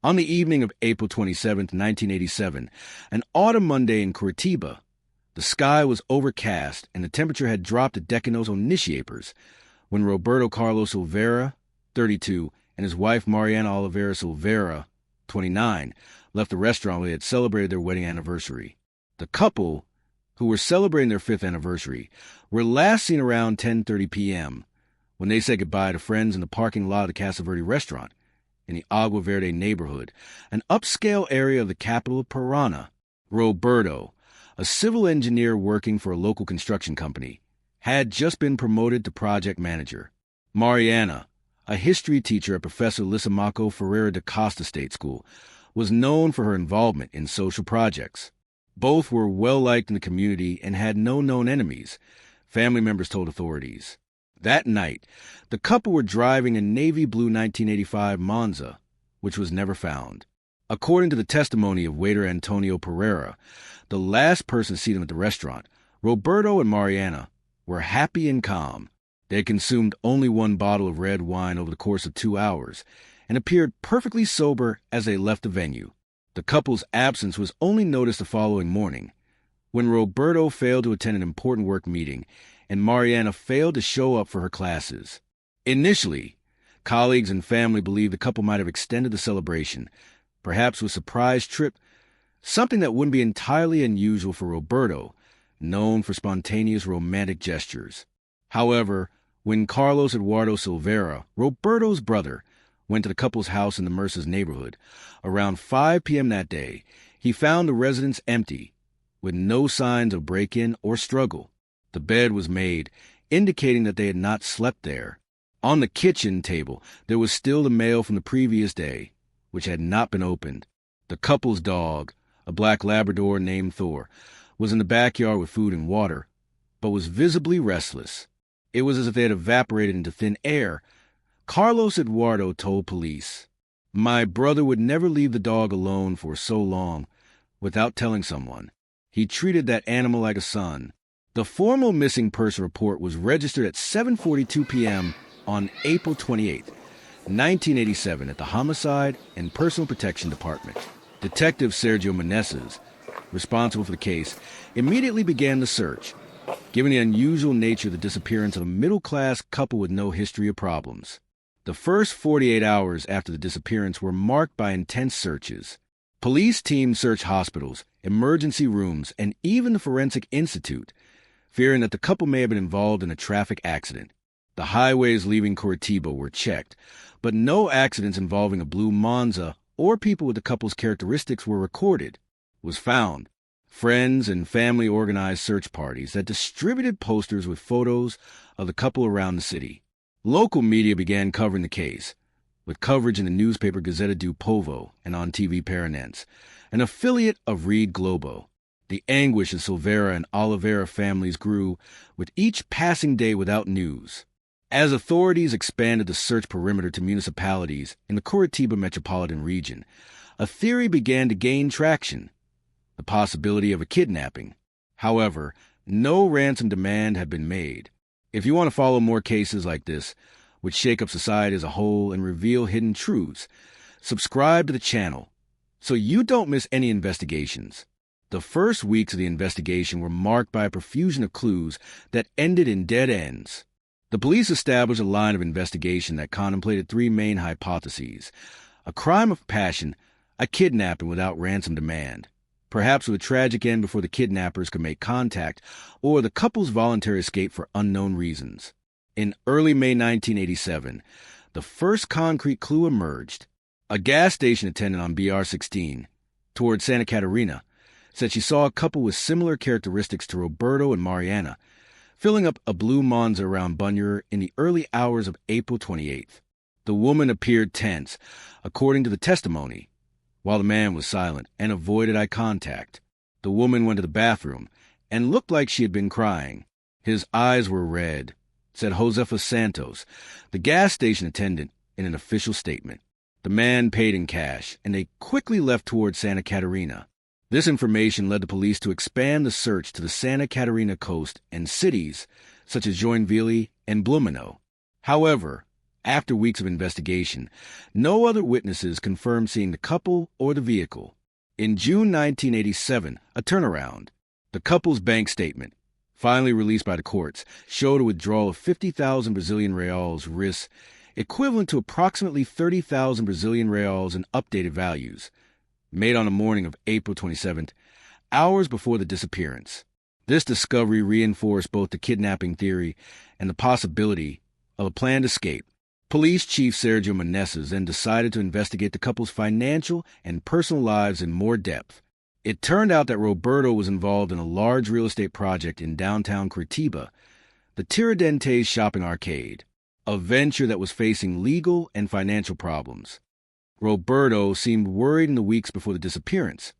On the evening of April 27, 1987, an autumn Monday in Curitiba, the sky was overcast and the temperature had dropped to Decanos Initiapers when Roberto Carlos Silveira, 32, and his wife Mariana Oliveira Silveira, 29, left the restaurant where they had celebrated their wedding anniversary. The couple, who were celebrating their 5th anniversary, were last seen around 10:30 p.m. when they said goodbye to friends in the parking lot of the Casa Verde restaurant in the Agua Verde neighborhood, an upscale area of the capital of Parana. Roberto, a civil engineer working for a local construction company, had just been promoted to project manager. Mariana, a history teacher at Professor Lysimaco Ferreira da Costa State School, was known for her involvement in social projects. Both were well-liked in the community and had no known enemies, family members told authorities. That night, the couple were driving a navy blue 1985 Monza, which was never found. According to the testimony of waiter Antonio Pereira, the last person to see them at the restaurant, Roberto and Mariana were happy and calm. They had consumed only 1 bottle of red wine over the course of 2 hours and appeared perfectly sober as they left the venue. The couple's absence was only noticed the following morning, when Roberto failed to attend an important work meeting and Mariana failed to show up for her classes. Initially, colleagues and family believed the couple might have extended the celebration, perhaps with a surprise trip, something that wouldn't be entirely unusual for Roberto, known for spontaneous romantic gestures. However, when Carlos Eduardo Silveira, Roberto's brother, went to the couple's house in the Merces neighborhood, around 5 p.m. that day, he found the residence empty, with no signs of break-in or struggle. The bed was made, indicating that they had not slept there. On the kitchen table, there was still the mail from the previous day, which had not been opened. The couple's dog, a black Labrador named Thor, was in the backyard with food and water, but was visibly restless. It was as if they had evaporated into thin air. Carlos Eduardo told police, "My brother would never leave the dog alone for so long without telling someone. He treated that animal like a son." The formal missing person report was registered at 7:42 p.m. on April 28, 1987 at the Homicide and Personal Protection Department. Detective Sergio Meneses, responsible for the case, immediately began the search, given the unusual nature of the disappearance of a middle-class couple with no history of problems. The first 48 hours after the disappearance were marked by intense searches. Police teams searched hospitals, emergency rooms, and even the Forensic Institute, fearing that the couple may have been involved in a traffic accident. The highways leaving Curitiba were checked, but no accidents involving a blue Monza or people with the couple's characteristics were recorded. Was found. Friends and family organized search parties that distributed posters with photos of the couple around the city. Local media began covering the case, with coverage in the newspaper Gazeta do Povo and on TV Paranense, an affiliate of Read Globo. The anguish of Silveira and Oliveira families grew with each passing day without news. As authorities expanded the search perimeter to municipalities in the Curitiba metropolitan region, a theory began to gain traction: the possibility of a kidnapping. However, no ransom demand had been made. If you want to follow more cases like this, which shake up society as a whole and reveal hidden truths, subscribe to the channel so you don't miss any investigations. The first weeks of the investigation were marked by a profusion of clues that ended in dead ends. The police established a line of investigation that contemplated 3 main hypotheses: a crime of passion, a kidnapping without ransom demand, perhaps with a tragic end before the kidnappers could make contact, or the couple's voluntary escape for unknown reasons. In early May 1987, the first concrete clue emerged. A gas station attendant on BR-16, toward Santa Catarina, said she saw a couple with similar characteristics to Roberto and Mariana, filling up a blue Monza around Bunyur in the early hours of April 28th. The woman appeared tense, according to the testimony, while the man was silent and avoided eye contact. The woman went to the bathroom and looked like she had been crying. His eyes were red, said Josefa Santos, the gas station attendant, in an official statement. The man paid in cash, and they quickly left toward Santa Catarina. This information led the police to expand the search to the Santa Catarina coast and cities such as Joinville and Blumenau. However, After weeks of investigation, no other witnesses confirmed seeing the couple or the vehicle. In June 1987, a turnaround. The couple's bank statement, finally released by the courts, showed a withdrawal of 50,000 Brazilian reals RIS, equivalent to approximately 30,000 Brazilian reals in updated values, made on the morning of April 27th, hours before the disappearance. This discovery reinforced both the kidnapping theory and the possibility of a planned escape. Police Chief Sergio Menezes then decided to investigate the couple's financial and personal lives in more depth. It turned out that Roberto was involved in a large real estate project in downtown Curitiba, the Tiradentes Shopping Arcade, a venture that was facing legal and financial problems. Roberto seemed worried in the weeks before the disappearance,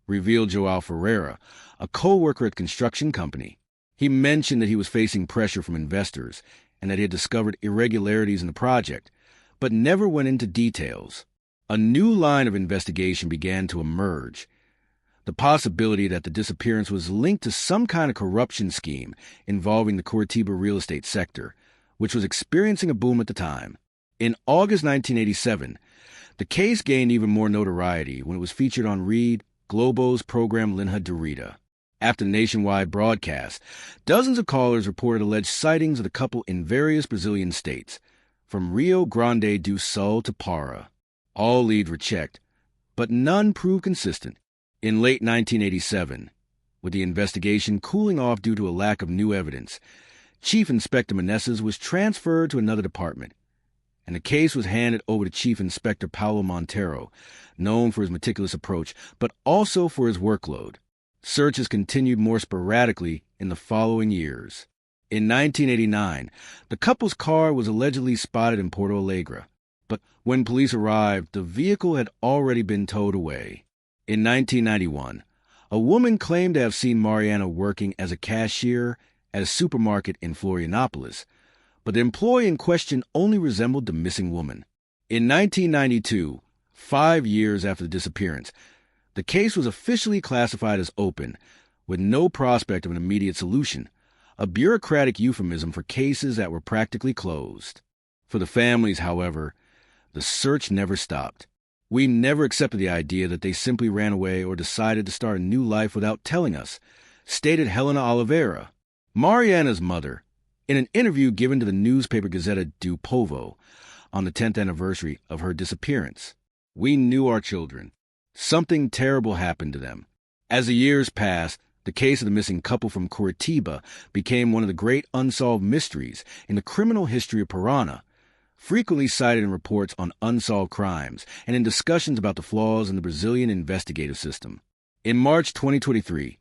revealed João Ferreira, a co-worker at the construction company. He mentioned that he was facing pressure from investors and that he had discovered irregularities in the project, but never went into details. A new line of investigation began to emerge. The possibility that the disappearance was linked to some kind of corruption scheme involving the Curitiba real estate sector, which was experiencing a boom at the time. In August 1987, the case gained even more notoriety when it was featured on Rede Globo's program Linha Direta. After the nationwide broadcast, dozens of callers reported alleged sightings of the couple in various Brazilian states, from Rio Grande do Sul to Para. All leads were checked, but none proved consistent. In late 1987, with the investigation cooling off due to a lack of new evidence, Chief Inspector Menezes was transferred to another department, and the case was handed over to Chief Inspector Paulo Monteiro, known for his meticulous approach, but also for his workload. Searches continued more sporadically in the following years. In 1989, the couple's car was allegedly spotted in Porto Alegre, but when police arrived, the vehicle had already been towed away. In 1991, a woman claimed to have seen Mariana working as a cashier at a supermarket in Florianopolis, but the employee in question only resembled the missing woman. In 1992, 5 years after the disappearance, the case was officially classified as open, with no prospect of an immediate solution, a bureaucratic euphemism for cases that were practically closed. For the families, however, the search never stopped. We never accepted the idea that they simply ran away or decided to start a new life without telling us, stated Helena Oliveira, Mariana's mother, in an interview given to the newspaper Gazeta do Povo on the 10th anniversary of her disappearance. We knew our children. Something terrible happened to them. As the years passed, the case of the missing couple from Curitiba became one of the great unsolved mysteries in the criminal history of Parana, frequently cited in reports on unsolved crimes and in discussions about the flaws in the Brazilian investigative system. In March 2023,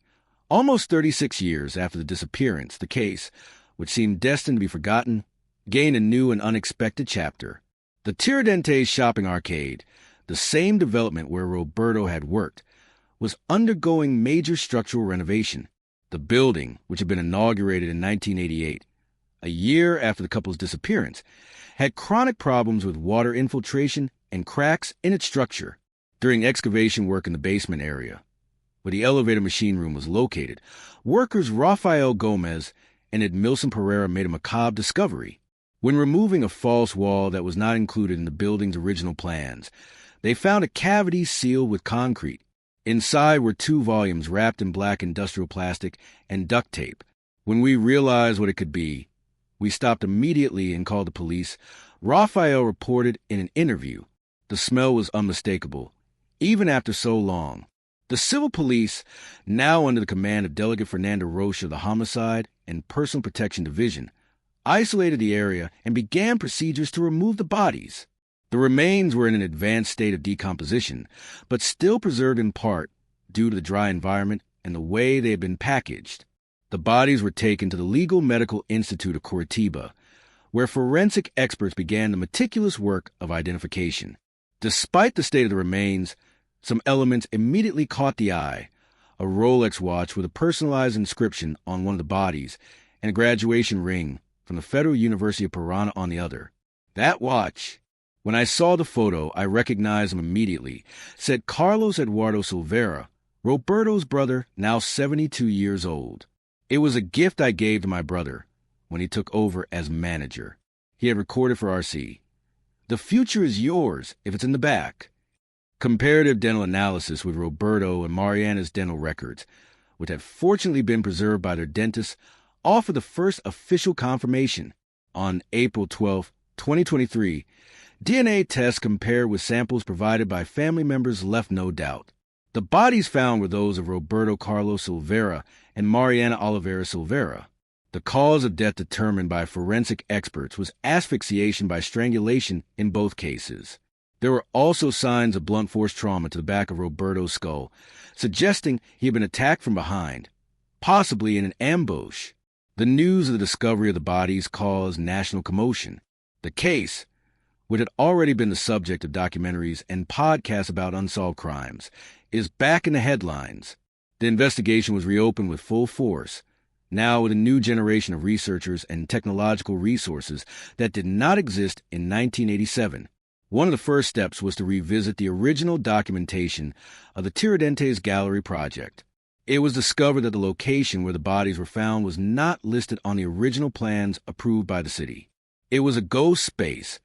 almost 36 years after the disappearance, the case, which seemed destined to be forgotten, gained a new and unexpected chapter. The Tiradentes Shopping Arcade, the same development where Roberto had worked, was undergoing major structural renovation. The building, which had been inaugurated in 1988, a year after the couple's disappearance, had chronic problems with water infiltration and cracks in its structure. During excavation work in the basement area, where the elevator machine room was located, workers Rafael Gomes and Edmilson Pereira made a macabre discovery. When removing a false wall that was not included in the building's original plans, they found a cavity sealed with concrete. Inside were 2 volumes wrapped in black industrial plastic and duct tape. When we realized what it could be, we stopped immediately and called the police. Rafael reported in an interview, the smell was unmistakable, even after so long. The civil police, now under the command of Delegate Fernando Rocha of the Homicide and Personal Protection Division, isolated the area and began procedures to remove the bodies. The remains were in an advanced state of decomposition, but still preserved in part due to the dry environment and the way they had been packaged. The bodies were taken to the Legal Medical Institute of Curitiba, where forensic experts began the meticulous work of identification. Despite the state of the remains, some elements immediately caught the eye: a Rolex watch with a personalized inscription on one of the bodies and a graduation ring from the Federal University of Parana on the other. That watch, when I saw the photo, I recognized him immediately, said Carlos Eduardo Silveira, Roberto's brother, now 72 years old. It was a gift I gave to my brother when he took over as manager. He had recorded for RC. The future is yours if it's in the back. Comparative dental analysis with Roberto and Mariana's dental records, which have fortunately been preserved by their dentists, offer the first official confirmation. On April 12, 2023, DNA tests compared with samples provided by family members left no doubt. The bodies found were those of Roberto Carlos Silveira and Mariana Oliveira Silveira. The cause of death determined by forensic experts was asphyxiation by strangulation in both cases. There were also signs of blunt force trauma to the back of Roberto's skull, suggesting he had been attacked from behind, possibly in an ambush. The news of the discovery of the bodies caused national commotion. The case, which had already been the subject of documentaries and podcasts about unsolved crimes, is back in the headlines. The investigation was reopened with full force, now with a new generation of researchers and technological resources that did not exist in 1987. One of the first steps was to revisit the original documentation of the Tiradentes Gallery project. It was discovered that the location where the bodies were found was not listed on the original plans approved by the city. It was a ghost space,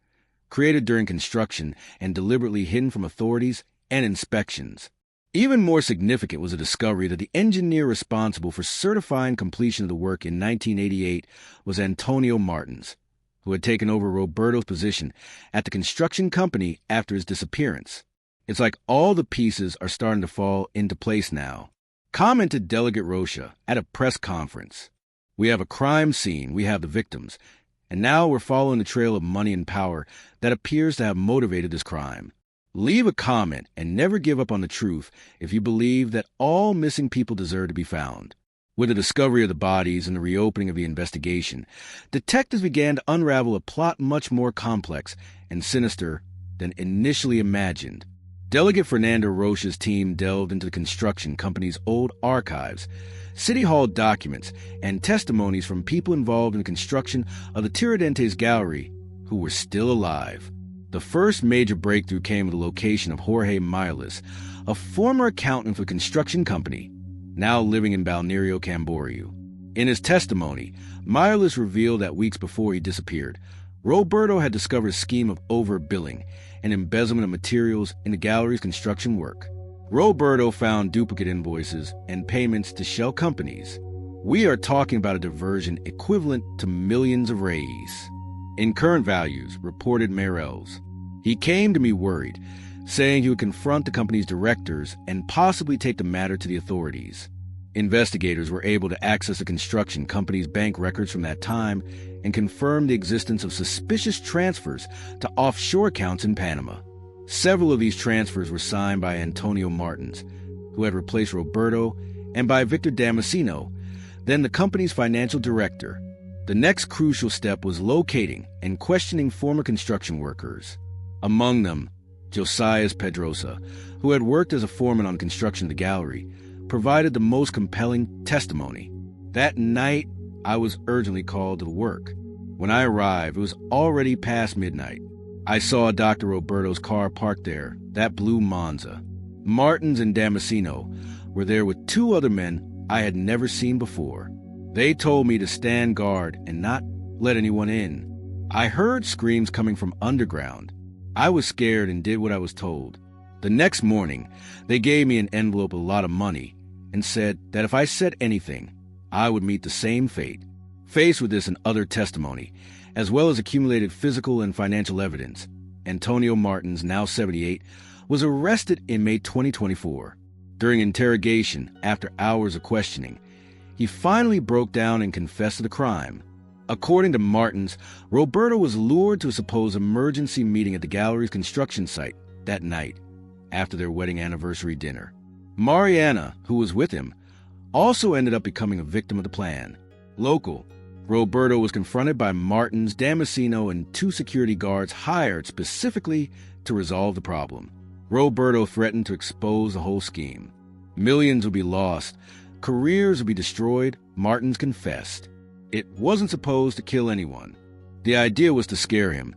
created during construction and deliberately hidden from authorities and inspections. Even more significant was the discovery that the engineer responsible for certifying completion of the work in 1988 was Antonio Martins, who had taken over Roberto's position at the construction company after his disappearance. It's like all the pieces are starting to fall into place now, commented Delegate Rocha at a press conference. We have a crime scene, we have the victims, and now we're following the trail of money and power that appears to have motivated this crime. Leave a comment and never give up on the truth if you believe that all missing people deserve to be found. With the discovery of the bodies and the reopening of the investigation, detectives began to unravel a plot much more complex and sinister than initially imagined. Delegate Fernando Rocha's team delved into the construction company's old archives, city hall documents, and testimonies from people involved in the construction of the Tiradentes Gallery who were still alive. The first major breakthrough came with the location of Jorge Miralles, a former accountant for the construction company, now living in Balneario Camboriú. In his testimony, Miralles revealed that weeks before he disappeared, Roberto had discovered a scheme of overbilling and embezzlement of materials in the gallery's construction work. Roberto found duplicate invoices and payments to shell companies. We are talking about a diversion equivalent to millions of reais. In current values, reported Miralles. He came to me worried, saying he would confront the company's directors and possibly take the matter to the authorities. Investigators were able to access the construction company's bank records from that time and confirm the existence of suspicious transfers to offshore accounts in Panama. Several of these transfers were signed by Antonio Martins, who had replaced Roberto, and by Victor Damasceno, then the company's financial director. The next crucial step was locating and questioning former construction workers. Among them, Josias Pedrosa, who had worked as a foreman on construction of the gallery, provided the most compelling testimony. That night, I was urgently called to work. When I arrived, it was already past midnight. I saw Dr. Roberto's car parked there, that blue Monza. Martins and Damasceno were there with two other men I had never seen before. They told me to stand guard and not let anyone in. I heard screams coming from underground. I was scared and did what I was told. The next morning, they gave me an envelope with a lot of money and said that if I said anything, I would meet the same fate. Faced with this and other testimony, as well as accumulated physical and financial evidence, Antonio Martins, now 78, was arrested in May 2024. During interrogation, after hours of questioning, he finally broke down and confessed to the crime. According to Martins, Roberto was lured to a supposed emergency meeting at the gallery's construction site that night, after their wedding anniversary dinner. Mariana, who was with him, also ended up becoming a victim of the plan. Local, Roberto was confronted by Martins, Damasceno, and two security guards hired specifically to resolve the problem. Roberto threatened to expose the whole scheme. Millions would be lost, careers would be destroyed, Martins confessed. It wasn't supposed to kill anyone. The idea was to scare him,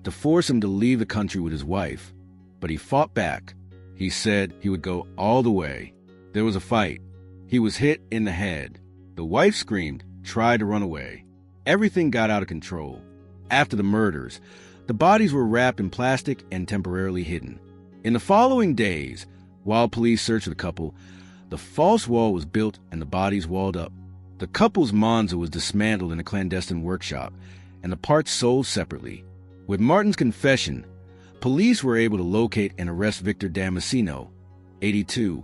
to force him to leave the country with his wife. But he fought back. He said he would go all the way. There was a fight. He was hit in the head. The wife screamed, tried to run away. Everything got out of control. After the murders, The bodies were wrapped in plastic and temporarily hidden. In the following days, while police searched for the couple, the false wall was built and the bodies walled up. The couple's Monza was dismantled in a clandestine workshop, and the parts sold separately. With Martin's confession, police were able to locate and arrest Victor Damasceno, 82,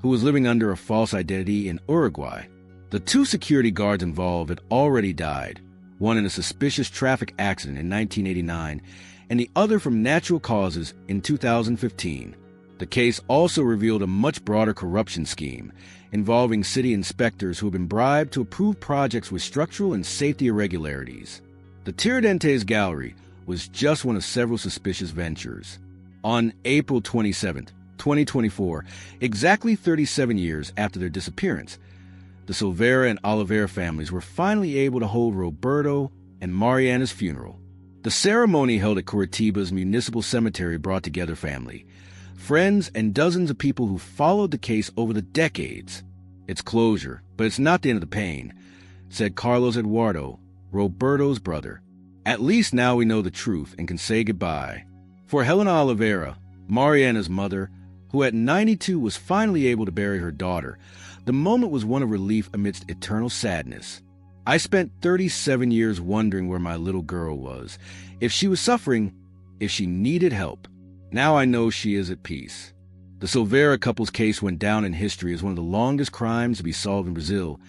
who was living under a false identity in Uruguay. The two security guards involved had already died, one in a suspicious traffic accident in 1989, and the other from natural causes in 2015. The case also revealed a much broader corruption scheme involving city inspectors who had been bribed to approve projects with structural and safety irregularities. The Tiradentes Gallery was just one of several suspicious ventures. On April 27, 2024, exactly 37 years after their disappearance, the Silveira and Oliveira families were finally able to hold Roberto and Mariana's funeral. The ceremony held at Curitiba's municipal cemetery brought together family, friends, and dozens of people who followed the case over the decades. It's closure, but it's not the end of the pain, said Carlos Eduardo, Roberto's brother. At least now we know the truth and can say goodbye. For Helena Oliveira, Mariana's mother, who at 92 was finally able to bury her daughter, the moment was one of relief amidst eternal sadness. I spent 37 years wondering where my little girl was, if she was suffering, if she needed help. Now I know she is at peace. The Silveira couple's case went down in history as one of the longest crimes to be solved in Brazil,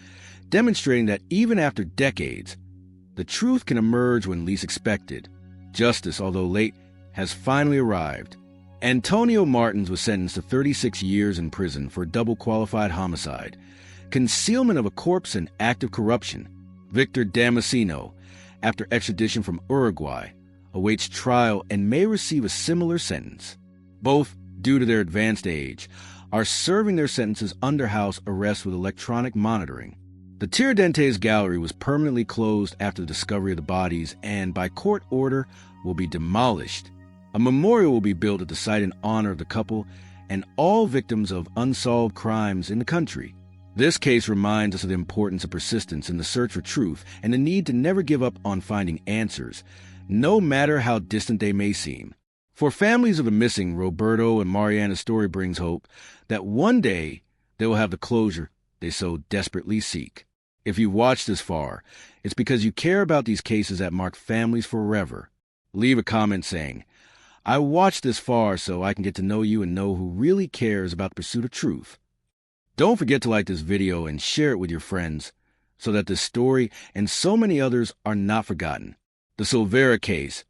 demonstrating that even after decades, the truth can emerge when least expected. Justice, although late, has finally arrived. Antonio Martins was sentenced to 36 years in prison for double-qualified homicide, concealment of a corpse, and act of corruption. Victor Damasceno, after extradition from Uruguay, awaits trial and may receive a similar sentence. Both, due to their advanced age, are serving their sentences under house arrest with electronic monitoring. The Tiradentes Gallery was permanently closed after the discovery of the bodies and, by court order, will be demolished. A memorial will be built at the site in honor of the couple and all victims of unsolved crimes in the country. This case reminds us of the importance of persistence in the search for truth and the need to never give up on finding answers, no matter how distant they may seem. For families of the missing, Roberto and Mariana's story brings hope that one day they will have the closure they so desperately seek. If you've watched this far, it's because you care about these cases that mark families forever. Leave a comment saying, "I watched this far so I can get to know you and know who really cares about the pursuit of truth." Don't forget to like this video and share it with your friends so that this story and so many others are not forgotten. The Silveira case,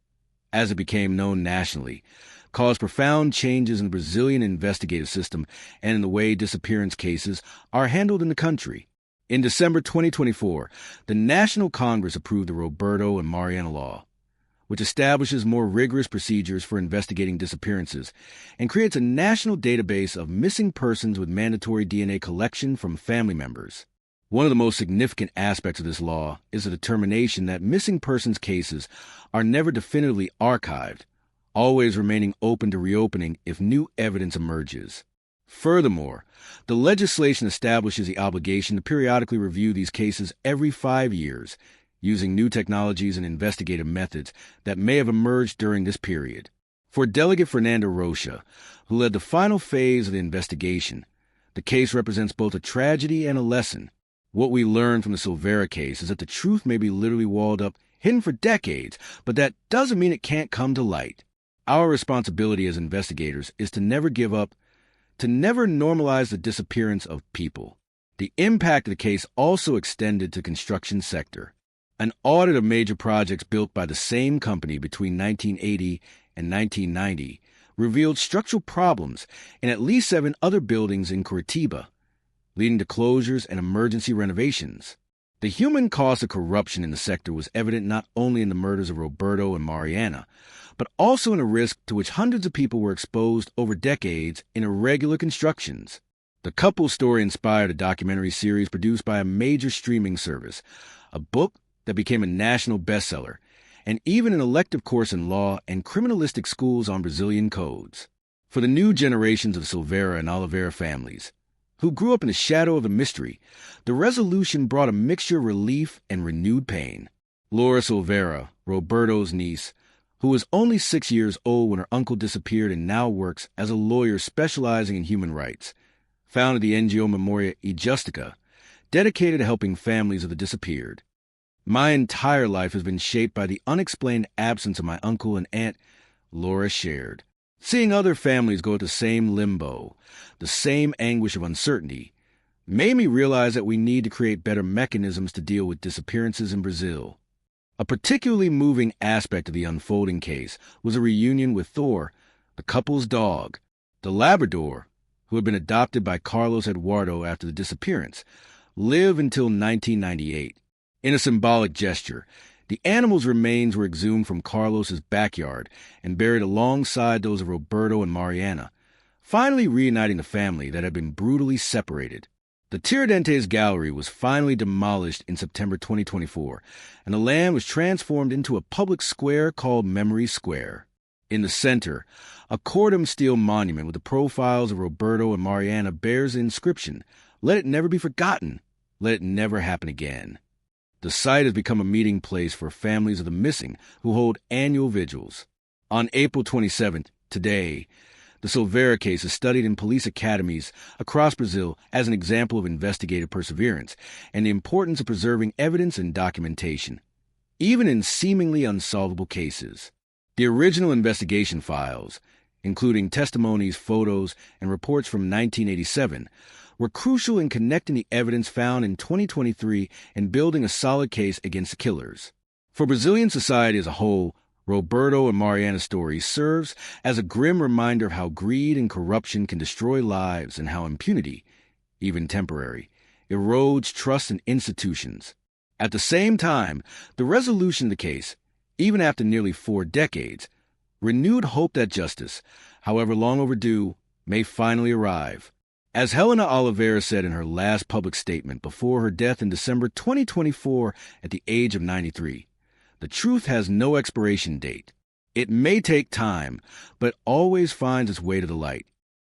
as it became known nationally, caused profound changes in the Brazilian investigative system and in the way disappearance cases are handled in the country. In December 2024, the National Congress approved the Roberto and Mariana Law, which establishes more rigorous procedures for investigating disappearances and creates a national database of missing persons with mandatory DNA collection from family members. One of the most significant aspects of this law is the determination that missing persons cases are never definitively archived, always remaining open to reopening if new evidence emerges. Furthermore, the legislation establishes the obligation to periodically review these cases every 5 years, using new technologies and investigative methods that may have emerged during this period. For Delegate Fernando Rocha, who led the final phase of the investigation, the case represents both a tragedy and a lesson. What we learned from the Silveira case is that the truth may be literally walled up, hidden for decades, but that doesn't mean it can't come to light. Our responsibility as investigators is to never give up, to never normalize the disappearance of people. The impact of the case also extended to the construction sector. An audit of major projects built by the same company between 1980 and 1990 revealed structural problems in at least 7 other buildings in Curitiba, leading to closures and emergency renovations. The human cost of corruption in the sector was evident not only in the murders of Roberto and Mariana, but also in a risk to which hundreds of people were exposed over decades in irregular constructions. The couple's story inspired a documentary series produced by a major streaming service, a book that became a national bestseller, and even an elective course in law and criminalistic schools on Brazilian codes. For the new generations of Silveira and Oliveira families, who grew up in the shadow of the mystery, the resolution brought a mixture of relief and renewed pain. Laura Silveira, Roberto's niece, who was only 6 years old when her uncle disappeared and now works as a lawyer specializing in human rights, founded the NGO Memoria y Justica, dedicated to helping families of the disappeared. My entire life has been shaped by the unexplained absence of my uncle and aunt, Laura shared. Seeing other families go to the same limbo, the same anguish of uncertainty, made me realize that we need to create better mechanisms to deal with disappearances in Brazil. A particularly moving aspect of the unfolding case was a reunion with Thor, the couple's dog, the Labrador, who had been adopted by Carlos Eduardo after the disappearance, lived until 1998. In a symbolic gesture, the animal's remains were exhumed from Carlos's backyard and buried alongside those of Roberto and Mariana, finally reuniting the family that had been brutally separated. The Tiradentes Gallery was finally demolished in September 2024, and the land was transformed into a public square called Memory Square. In the center, a corundum steel monument with the profiles of Roberto and Mariana bears the inscription, "Let it never be forgotten. Let it never happen again." The site has become a meeting place for families of the missing who hold annual vigils. On April 27th, today, the Silveira case is studied in police academies across Brazil as an example of investigative perseverance and the importance of preserving evidence and documentation, even in seemingly unsolvable cases. The original investigation files, including testimonies, photos, and reports from 1987, were crucial in connecting the evidence found in 2023 and building a solid case against the killers. For Brazilian society as a whole, Roberto and Mariana's story serves as a grim reminder of how greed and corruption can destroy lives and how impunity, even temporary, erodes trust in institutions. At the same time, the resolution of the case, even after nearly 4 decades, renewed hope that justice, however long overdue, may finally arrive. As Helena Oliveira said in her last public statement before her death in December 2024 at the age of 93, the truth has no expiration date. It may take time, but always finds its way to the light.